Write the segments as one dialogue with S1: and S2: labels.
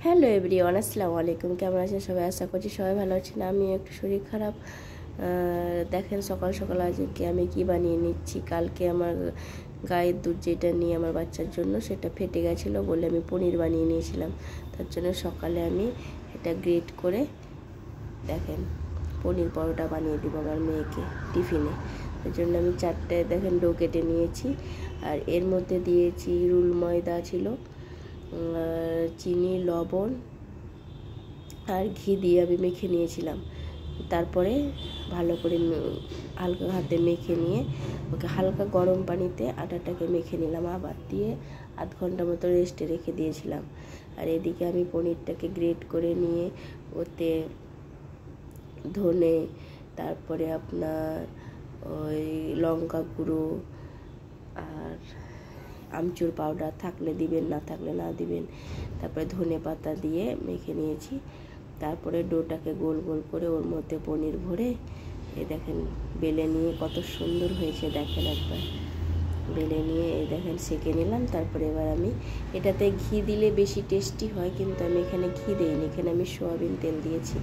S1: Hello everyone, আসসালামু আলাইকুম। কেমন আছেন সবাই? আশা করছি সবাই ভালো আছেন। আমি একটু শরীর খারাপ। দেখেন সকাল সকাল আজকে আমি কি বানিয়ে নিচ্ছি। কালকে আমার গায়ের দুধ যেটা নিয়ে আমার বাচ্চার জন্য সেটা ফেটে গেছিলো বলে আমি পনির বানিয়ে নিয়েছিলাম। তার জন্য সকালে আমি এটা গ্রেট করে দেখেন পনির পরোটা বানিয়ে দিব আমার মেয়েকে টিফিনে। তার জন্য আমি 4টে দেখেন ডো কেটে নিয়েছি। আর এর মধ্যে দিয়েছি রুল ময়দা ছিল, চিনি, লবণ আর ঘি দিয়ে আমি মেখে নিয়েছিলাম। তারপরে ভালো করে হালকা হাতে মেখে নিয়ে ওকে হালকা গরম পানিতে আটাটাকে মেখে নিলাম, আবার দিয়ে আধ ঘন্টা মতো রেস্টে রেখে দিয়েছিলাম। আর এদিকে আমি পনিরটাকে গ্রেট করে নিয়ে ওতে ধনে, তারপরে আপনার ওই লঙ্কা গুঁড়ো আর আমচুর পাউডার থাকলে দিবেন, না থাকলে না দিবেন, তারপরে ধনে পাতা দিয়ে মেখে নিয়েছি। তারপরে ডোটাকে গোল গোল করে ওর মধ্যে পনির ভরে এই দেখেন বেলে নিয়ে কত সুন্দর হয়েছে দেখেন। একবার বেলে নিয়ে এই দেখেন সেঁকে নিলাম। তারপরে এবার আমি এটাতে ঘি দিলে বেশি টেস্টি হয়, কিন্তু আমি এখানে ঘি দিইনি, এখানে আমি সয়াবিন তেল দিয়েছি।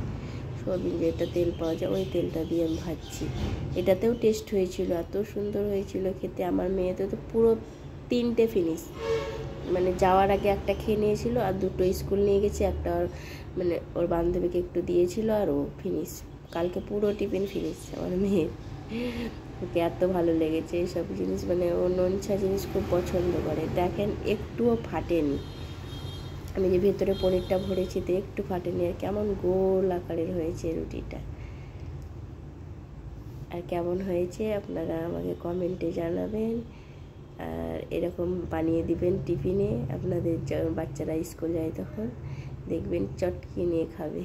S1: সয়াবিন যেটা তেল পাওয়া যায় ওই তেলটা দিয়ে আমি ভাজছি। এটাতেও টেস্ট হয়েছিল, এত সুন্দর হয়েছিল খেতে। আমার মেয়েতে তো পুরো 3টে ফিনিশ, মানে যাওয়ার আগে একটা খেয়ে নিয়েছিল আর 2টো স্কুল নিয়ে গেছে, একটা মানে ওর বান্ধবীকে একটু দিয়েছিল আর ও ফিনিশ। কালকে পুরো টিফিন ফিনিশ আমার মেয়ের। ওকে এত ভালো লেগেছে এইসব জিনিস, মানে ও নোনছা জিনিস খুব পছন্দ করে। দেখেন একটুও ফাটেনি, আমি যে ভেতরে পনিরটা ভরেছি তো একটু ফাটেনি। আর কেমন গোল আকারের হয়েছে রুটিটা, আর কেমন হয়েছে আপনারা আমাকে কমেন্টে জানাবেন। আর এরকম বানিয়ে দিবেন টিফিনে, আপনাদের বাচ্চারা স্কুল যায় তখন দেখবেন চটকি নিয়ে খাবে।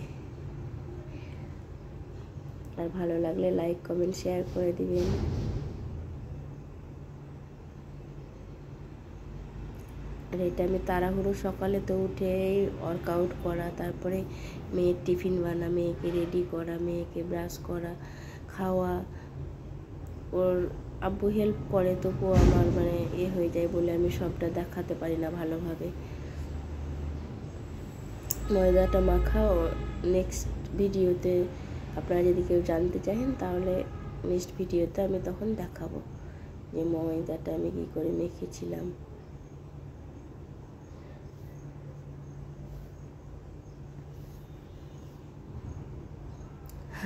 S1: আর ভালো লাগলে লাইক কমেন্ট শেয়ার করে দিবেন। আর এটা আমি তাড়াহুড়ো সকালে তো উঠেই ওয়ার্কআউট করা, তারপরে মেয়ের টিফিন বানা, মেয়েকে রেডি করা, মেয়েকে ব্রাশ করা, খাওয়া। ওর আব্বু হেল্প করে, তবুও আমার মানে হয়ে যায় বলে আমি সবটা দেখাতে পারি না ভালোভাবে। ময়দাটা মাখাও নেক্সট ভিডিওতে আপনারা যদি কেউ জানতে চান তাহলে নেক্সট ভিডিওতে আমি তখন দেখাবো যে ময়দাটা আমি কী করে মেখেছিলাম।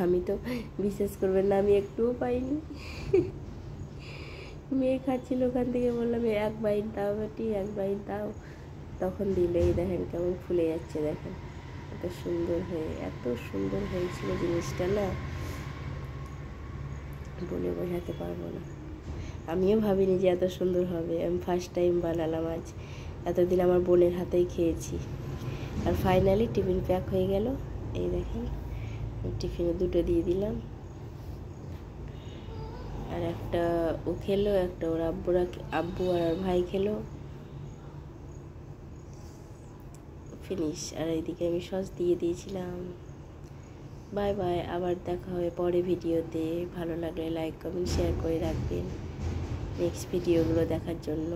S1: আমি তো বিশ্বাস করবেন না, আমি একটুও পাইনি। মেয়ে খাচ্ছিল, ওখান থেকে বললাম 1 বাইট দাও বেটি, 1 বাইট দাও, তখন দিলেই দেখেন কেমন ফুলে যাচ্ছে। দেখেন এত সুন্দর হয়েছিল জিনিসটা, না বলে বোঝাতে পারবো না। আমিও ভাবিনি যে এত সুন্দর হবে, আমি ফার্স্ট টাইম বানালাম আজ। এতদিন আমার বোনের হাতেই খেয়েছি। আর ফাইনালি টিফিন প্যাক হয়ে গেল। এই দেখেন টিফিনে 2টো দিয়ে দিলাম, আর একটা ও খেলো, একটা ওর আব্বু আর ভাই খেলো, ফিনিশ। আর এইদিকে আমি সস দিয়ে দিয়েছিলাম। বাই বাই, আবার দেখা হবে পরে ভিডিওতে। ভালো লাগলে লাইক কমেন্ট শেয়ার করে রাখবেন নেক্সট ভিডিওগুলো দেখার জন্য।